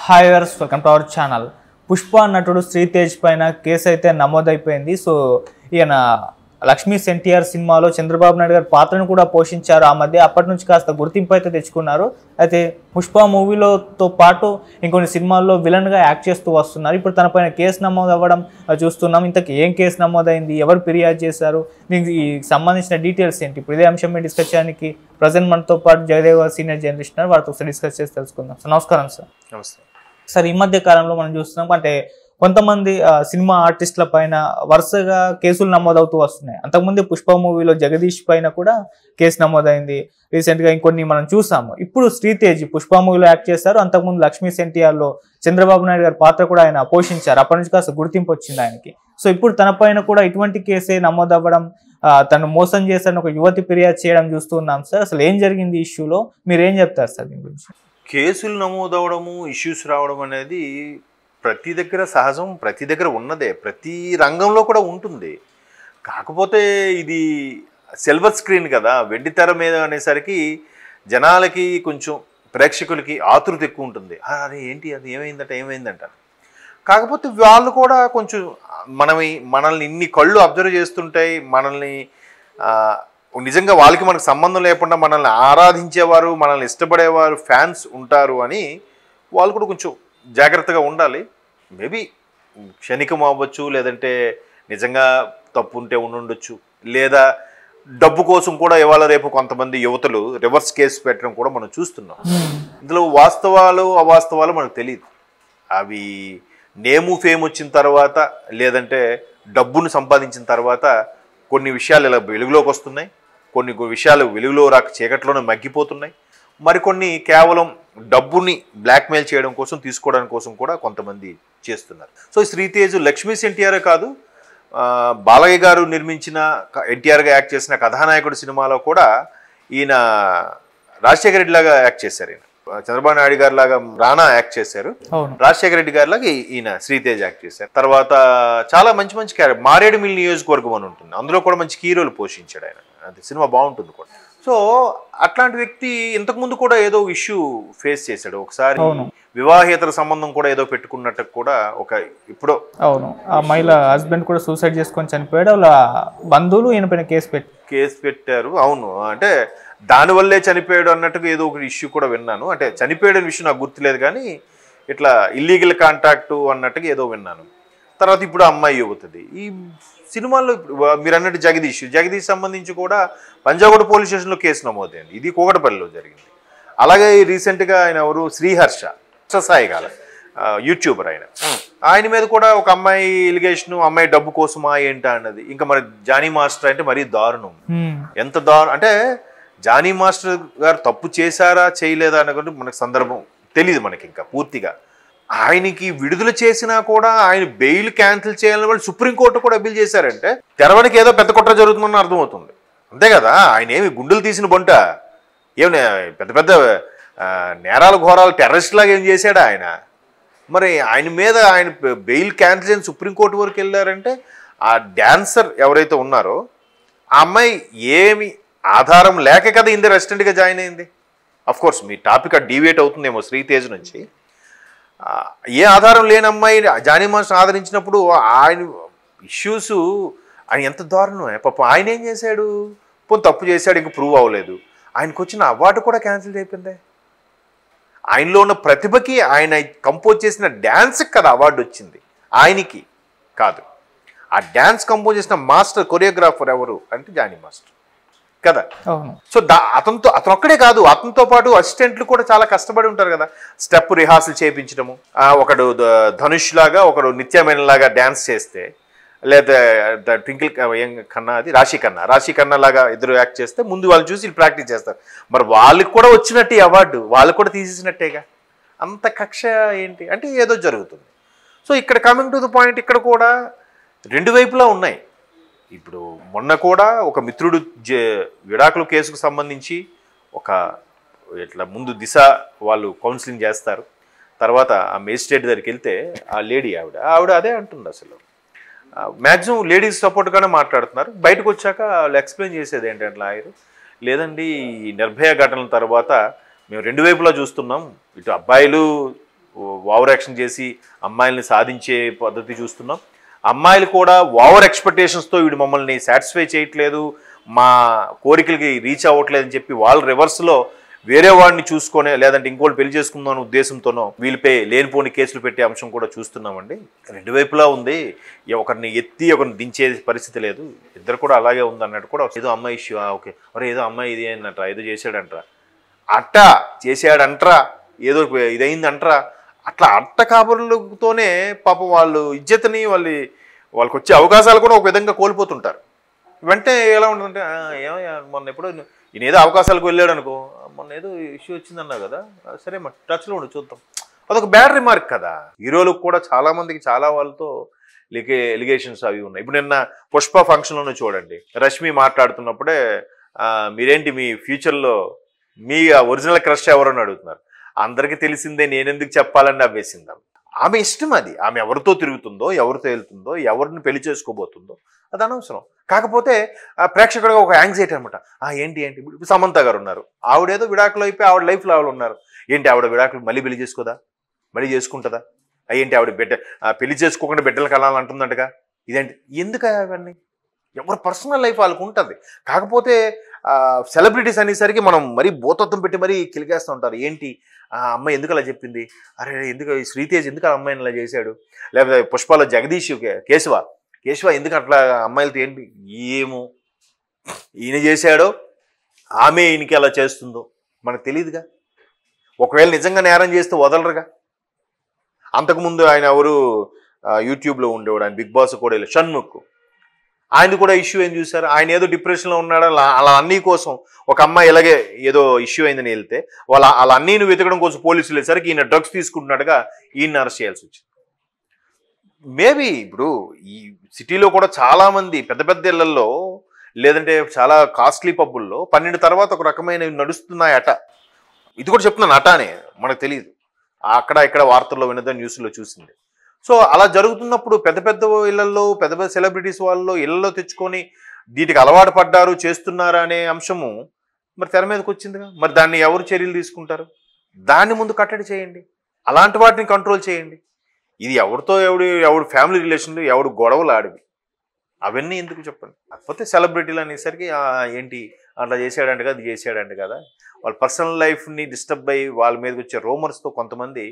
Hi viewers, welcome to our channel. Pushpa నటుడు శ్రీతేజ్ పైన case అయితే నమోదైపోయింది. సో ఈయన లక్ష్మీస్ ఎన్టీఆర్ సినిమాలో చంద్రబాబు నాయుడు గారి పాత్రను కూడా పోషించారు. ఆ మధ్య అప్పటి నుంచి కాస్త గుర్తింపు అయితే తెచ్చుకున్నారు. అయితే పుష్ప మూవీలోతో పాటు ఇంకొన్ని సినిమాల్లో విలన్గా యాక్ట్ చేస్తూ వస్తున్నారు. ఇప్పుడు తన పైన కేసు నమోదు అవ్వడం చూస్తున్నాం. ఇంతకీ ఏం కేసు నమోదైంది, ఎవరు ఫిర్యాదు చేశారు, దీనికి సంబంధించిన డీటెయిల్స్ ఏంటి, ఇప్పుడు ఇదే అంశం మీద డిస్కస్ చేయడానికి ప్రజెంట్ మనతో పాటు జయదేవ్ సీనియర్ జర్నలిస్ట్ ఉన్నారు. వారితో ఒకసారి డిస్కస్ చేసి తెలుసుకుందాం. సార్ నమస్కారం. సార్ నమస్తే సార్, ఈ మధ్య కాలంలో మనం చూస్తున్నాం అంటే కొంతమంది సినిమా ఆర్టిస్టుల పైన వరుసగా కేసులు నమోదవుతూ వస్తున్నాయి. అంతకుముందు పుష్ప మూవీలో జగదీష్ పైన కూడా కేసు నమోదైంది. రీసెంట్గా ఇంకొన్ని మనం చూసాము. ఇప్పుడు శ్రీతేజ్ పుష్ప మూవీలో యాక్ట్ చేశారు. అంతకుముందు లక్ష్మీస్ ఎన్టీఆర్లో చంద్రబాబు నాయుడు గారి పాత్ర కూడా ఆయన పోషించారు. అప్పటి నుంచి కాస్త గుర్తింపు వచ్చింది ఆయనకి. సో ఇప్పుడు తన పైన కూడా ఇటువంటి కేసే నమోదవ్వడం, తను మోసం చేశారని ఒక యువతి ఫిర్యాదు చేయడం చూస్తున్నాం. సార్ అసలు ఏం జరిగింది ఈ ఇష్యూలో, మీరు ఏం చెప్తారు సార్ దీని గురించి? కేసులు నమోదవడము, ఇష్యూస్ రావడం అనేది ప్రతి దగ్గర సహజం, ప్రతి దగ్గర ఉన్నదే, ప్రతి రంగంలో కూడా ఉంటుంది. కాకపోతే ఇది సిల్వర్ స్క్రీన్ కదా, వెండి తెర మీద అనేసరికి జనాలకి కొంచెం ప్రేక్షకులకి ఆతృత ఎక్కువ ఉంటుంది. అరే ఏంటి అది ఏమైందంట. కాకపోతే వాళ్ళు కూడా కొంచెం మనల్ని ఇన్ని కళ్ళు అబ్జర్వ్ చేస్తుంటాయి. మనల్ని నిజంగా వాళ్ళకి మనకు సంబంధం లేకుండా మనల్ని ఆరాధించేవారు, మనల్ని ఇష్టపడేవారు, ఫ్యాన్స్ ఉంటారు అని వాళ్ళు కూడా కొంచెం జాగ్రత్తగా ఉండాలి. మేబీ క్షణికం అవ్వచ్చు, లేదంటే నిజంగా తప్పు ఉంటే ఉండొచ్చు, లేదా డబ్బు కోసం కూడా ఇవాళ రేపు కొంతమంది యువతలు రివర్స్ కేసు పెట్టడం కూడా మనం చూస్తున్నాం. ఇందులో వాస్తవాలు అవాస్తవాలు మనకు తెలియదు. అవి నేము ఫేమ్ వచ్చిన తర్వాత, లేదంటే డబ్బును సంపాదించిన తర్వాత కొన్ని విషయాలు ఇలా వెలుగులోకి వస్తున్నాయి, కొన్ని విషయాలు వెలుగులో రాక చీకట్లోనే మగ్గిపోతున్నాయి. మరికొన్ని కేవలం డబ్బుని బ్లాక్మెయిల్ చేయడం కోసం, తీసుకోవడం కోసం కూడా కొంతమంది చేస్తున్నారు. సో శ్రీతేజ్ లక్ష్మీస్ ఎన్టీఆర్ కాదు, బాలయ్య గారు నిర్మించిన ఎన్టీఆర్గా యాక్ట్ చేసిన కథానాయకుడు సినిమాలో కూడా ఈయన రాజశేఖర రెడ్డి లాగా యాక్ట్ చేశారు. ఈయన చంద్రబాబు నాయుడు గారి లాగా రానా యాక్ట్ చేశారు, రాజశేఖర రెడ్డి గారి లాగా ఈయన శ్రీతేజ్ యాక్ట్ చేశారు. తర్వాత చాలా మంచి మంచి క్యారెక్టర్, మారేడుమిల్లి నియోజకవర్గం అని ఉంటుంది, అందులో కూడా మంచి హీరోలు పోషించాడు ఆయన. అది సినిమా బాగుంటుంది కూడా. సో అట్లాంటి వ్యక్తి ఇంతకుముందు కూడా ఏదో ఇష్యూ ఫేస్ చేశాడు. ఒకసారి వివాహేతర సంబంధం కూడా ఏదో పెట్టుకున్నట్టు కూడా ఇప్పుడు ఆ మహిళ హస్బెండ్ కూడా సూసైడ్ చేసుకొని చనిపోయాడు. వాళ్ళ బంధువులు ఈయన పైన కేసు పెట్టారు. అవును, అంటే దానివల్లే చనిపోయాడు అన్నట్టుగా ఏదో ఒక ఇష్యూ కూడా విన్నాను. అంటే చనిపోయాడని విషయం నాకు గుర్తులేదు, కానీ ఇట్లా ఇల్లీగల్ కాంటాక్ట్ అన్నట్టుగా ఏదో విన్నాను. తర్వాత ఇప్పుడు అమ్మాయి యువతది. ఈ సినిమాల్లో మీరు అన్నట్టు జగదీష్ సంబంధించి కూడా పంజాగుట్ట పోలీస్ స్టేషన్లో కేసు నమోదైంది. ఇది కూకటపల్లిలో జరిగింది. అలాగే రీసెంట్గా ఆయన ఎవరు, శ్రీహర్ష సాయి గాల యూట్యూబర్, ఆయన మీద కూడా ఒక అమ్మాయి ఎలిగేషన్, అమ్మాయి డబ్బు కోసమా ఏంటా అన్నది. ఇంకా మరి జానీ మాస్టర్ అంటే మరీ దారుణం. ఎంత దారుణం అంటే జానీ మాస్టర్ గారు తప్పు చేశారా చేయలేదా అన్నట్టు మనకు సందర్భం తెలియదు మనకి ఇంకా పూర్తిగా. ఆయనకి విడుదల చేసినా కూడా ఆయన బెయిల్ క్యాన్సిల్ చేయాలని వాళ్ళు సుప్రీంకోర్టు కూడా అప్పీల్ చేశారంటే తెరవనికి ఏదో పెద్ద కుట్ర జరుగుతుందని అర్థమవుతుంది. అంతే కదా, ఆయన ఏమి గుండెలు తీసిన బొంట, ఏమి పెద్ద పెద్ద నేరాల ఘోరాలు టెర్రరిస్ట్ లాగా ఏం చేశాడా ఆయన? మరి ఆయన మీద ఆయన బెయిల్ క్యాన్సిల్ చేయని సుప్రీంకోర్టు వరకు వెళ్ళారంటే ఆ డాన్సర్ ఎవరైతే ఉన్నారో ఆ అమ్మాయి ఏమి ఆధారం లేక కదా ఇందరు రెసిడెంట్గా జాయిన్ అయింది. అఫ్కోర్స్ మీ టాపిక్ డీవియేట్ అవుతుందేమో శ్రీతేజ్ నుంచి. ఏ ఆధారం లేని అమ్మాయి జానీ మాస్టర్ ఆదరించినప్పుడు ఆయన ఇష్యూస్ ఆయన ఎంత దారుణం. పాపం ఆయన ఏం చేశాడు, పోనీ తప్పు చేశాడు, ఇంక ప్రూవ్ అవ్వలేదు. ఆయనకు వచ్చిన అవార్డు కూడా క్యాన్సిల్ అయిపోయింది. ఆయనలో ఉన్న ప్రతిభకి, ఆయన కంపోజ్ చేసిన డ్యాన్స్కి కదా అవార్డు వచ్చింది, ఆయనకి కాదు. ఆ డ్యాన్స్ కంపోజ్ చేసిన మాస్టర్ కొరియోగ్రాఫర్ ఎవరు అంటే జానీ మాస్టర్ కదా. సో అతను ఒక్కడే కాదు, అతనితో పాటు అసిస్టెంట్లు కూడా చాలా కష్టపడి ఉంటారు కదా. స్టెప్ రిహార్సల్ చేయించడము, ఒకడు ధనుష్ లాగా, ఒకడు నిత్యమైన లాగా డ్యాన్స్ చేస్తే, లేదా ట్వింకిల్ ఖన్నా, అది రాశి ఖన్నా లాగా ఇద్దరు యాక్ట్ చేస్తే ముందు వాళ్ళు చూసి వీళ్ళు ప్రాక్టీస్ చేస్తారు. మరి వాళ్ళకి కూడా వచ్చినట్టు అవార్డు వాళ్ళు కూడా తీసేసినట్టేగా. అంత కక్ష ఏంటి అంటే ఏదో జరుగుతుంది. సో ఇక్కడ కమింగ్ టు ద పాయింట్, ఇక్కడ కూడా రెండు వైపులా ఉన్నాయి. ఇప్పుడు మొన్న కూడా ఒక మిత్రుడు విడాకుల కేసుకు సంబంధించి ఇట్లా ముందు దిశ వాళ్ళు కౌన్సిలింగ్ చేస్తారు. తర్వాత ఆ మేజిస్ట్రేట్ దగ్గరికి వెళ్తే ఆ లేడీ ఆవిడ అదే అంటుంది. అసలు మ్యాక్సిమం లేడీస్ సపోర్ట్గానే మాట్లాడుతున్నారు. బయటకు వచ్చాక వాళ్ళు ఎక్స్ప్లెయిన్ చేసేది ఏంటంటే లాయర్, లేదండి ఈ నిర్భయ ఘటనల తర్వాత మేము రెండు వైపులా చూస్తున్నాం, ఇటు అబ్బాయిలు ఓవర్ యాక్షన్ చేసి అమ్మాయిల్ని సాధించే పద్ధతి చూస్తున్నాం. అమ్మాయిలు కూడా ఓవర్ ఎక్స్పెక్టేషన్స్తో వీడు మమ్మల్ని సాటిస్ఫై చేయట్లేదు, మా కోరికలకి రీచ్ అవ్వట్లేదు అని చెప్పి వాళ్ళు రివర్స్లో వేరే వాడిని చూసుకొని లేదంటే ఇంకోటి పెళ్లి చేసుకుందాం అనే ఉద్దేశంతోనో వీళ్ళపై లేనిపోని కేసులు పెట్టే అంశం కూడా చూస్తున్నామండి. రెండు వైపులా ఉంది. ఒకరిని ఎత్తి ఒకరిని దించే పరిస్థితి లేదు. ఇద్దరు కూడా అలాగే ఉంది అన్నట్టు కూడా ఏదో అమ్మాయి ఇష్యూ. ఓకే, మరి ఏదో అమ్మాయి ఇది అన్నట్రా, ఏదో చేశాడంట్రా, అట్ట చేశాడంట్రా, ఏదో ఇదైందంట్రా, అట్లా అట్ట కాబరులతోనే పాపం వాళ్ళు ఇజ్జతని వాళ్ళకి వచ్చే అవకాశాలు కూడా ఒక విధంగా కోల్పోతుంటారు. వెంటనే ఎలా ఉంటుందంటే ఏమయ్యా మొన్న ఎప్పుడో ఈయన ఏదో అవకాశాలకు వెళ్ళాడు అనుకో, మొన్న ఏదో ఇష్యూ వచ్చిందన్నా కదా, సరే మరి టచ్లో ఉండి చూద్దాం. అదొక బ్యాడ్ రిమార్క్ కదా. హీరోలకు కూడా చాలా మందికి చాలా వాళ్ళతో ఎలిగేషన్స్ అవి ఉన్నాయి. ఇప్పుడు నిన్న పుష్ప ఫంక్షన్లోనే చూడండి, రష్మి మాట్లాడుతున్నప్పుడే మీరేంటి మీ ఫ్యూచర్లో మీ ఒరిజినల్ క్రష్ ఎవరని అడుగుతున్నారు. అందరికీ తెలిసిందే, నేనెందుకు చెప్పాలని నవ్వేసిందాం. ఆమె ఇష్టం అది. ఆమె ఎవరితో తిరుగుతుందో, ఎవరితో వెళ్తుందో, ఎవరిని పెళ్లి చేసుకోబోతుందో అది అనవసరం. కాకపోతే ప్రేక్షకుడిగా ఒక యాంగ్జైటీ అనమాట. ఏంటి ఇప్పుడు సమంత గారు ఉన్నారు, ఆవిడేదో విడాకులు అయిపోయి ఆవిడ లైఫ్లో ఆవిడ ఉన్నారు. ఏంటి ఆవిడ విడాకులు మళ్ళీ పెళ్లి చేసుకోదా, మళ్ళీ చేసుకుంటుందా? ఏంటి ఆవిడ పెళ్లి చేసుకోకుండా బిడ్డలు కలాలంటుందంటగా. ఇదేంటి ఎందుకు అవన్నీ? ఎవరి పర్సనల్ లైఫ్ వాళ్ళకు ఉంటుంది. కాకపోతే సెలబ్రిటీస్ అనేసరికి మనం మరీ భూతత్వం పెట్టి మరీ కిలికేస్తూ ఉంటారు. ఏంటి ఆ అమ్మాయి ఎందుకు అలా చెప్పింది, అరే ఎందుకు శ్రీతేజ్ ఎందుకు ఆ అమ్మాయిని అలా చేశాడు, లేకపోతే పుష్పలో జగదీష్ కేశవ ఎందుకు అట్లా అమ్మాయిలతో ఏంటి, ఏమో ఈయన చేశాడో ఆమె ఈయనకి అలా చేస్తుందో మనకు తెలియదుగా. ఒకవేళ నిజంగా నేరం చేస్తే వదలరుగా. అంతకుముందు ఆయన ఎవరు యూట్యూబ్లో ఉండేవాడు, ఆయన బిగ్ బాస్ కూడా షణ్ముఖ్, ఆయన కూడా ఇష్యూ ఏం చూసారు, ఆయన ఏదో డిప్రెషన్లో ఉన్నాడు. అలా అన్నీ కోసం ఒక అమ్మాయి ఇలాగే ఏదో ఇష్యూ అయిందని వెళ్తే వాళ్ళ అన్నీని వెతకడం కోసం పోలీసులు వెళ్ళేసరికి ఈయన డ్రగ్స్ తీసుకుంటున్నట్టుగా ఈయన అరెస్ట్ చేయాల్సి వచ్చింది. మేబీ ఇప్పుడు ఈ సిటీలో కూడా చాలామంది పెద్ద పెద్ద ఇళ్లలో లేదంటే చాలా కాస్ట్లీ పబ్బుల్లో 12 తర్వాత ఒక రకమైన నడుస్తున్నాయి అట. ఇది కూడా చెప్తున్నాను అట అని మనకు తెలియదు, అక్కడ ఇక్కడ వార్తల్లో వినదని న్యూస్లో చూసింది. సో అలా జరుగుతున్నప్పుడు పెద్ద పెద్ద ఇళ్లలో పెద్ద పెద్ద సెలబ్రిటీస్ వాళ్ళు ఇళ్లలో తెచ్చుకొని వీటికి అలవాటు పడ్డారు చేస్తున్నారా అనే అంశము మరి తెర మీదకి వచ్చిందిగా. మరి దాన్ని ఎవరు చర్యలు తీసుకుంటారు? దాన్ని ముందు కట్టడి చేయండి, అలాంటి వాటిని కంట్రోల్ చేయండి. ఇది ఎవరితో ఎవడు ఫ్యామిలీ రిలేషన్లు ఎవడు గొడవలు ఆడివి అవన్నీ ఎందుకు చెప్పండి. కాకపోతే సెలబ్రిటీలు అనేసరికి ఏంటి అట్లా చేసాడంట కదా, అది చేసాడంట కదా, వాళ్ళ పర్సనల్ లైఫ్ని డిస్టర్బ్ అయ్యి వాళ్ళ మీదకి వచ్చే రూమర్స్తో కొంతమంది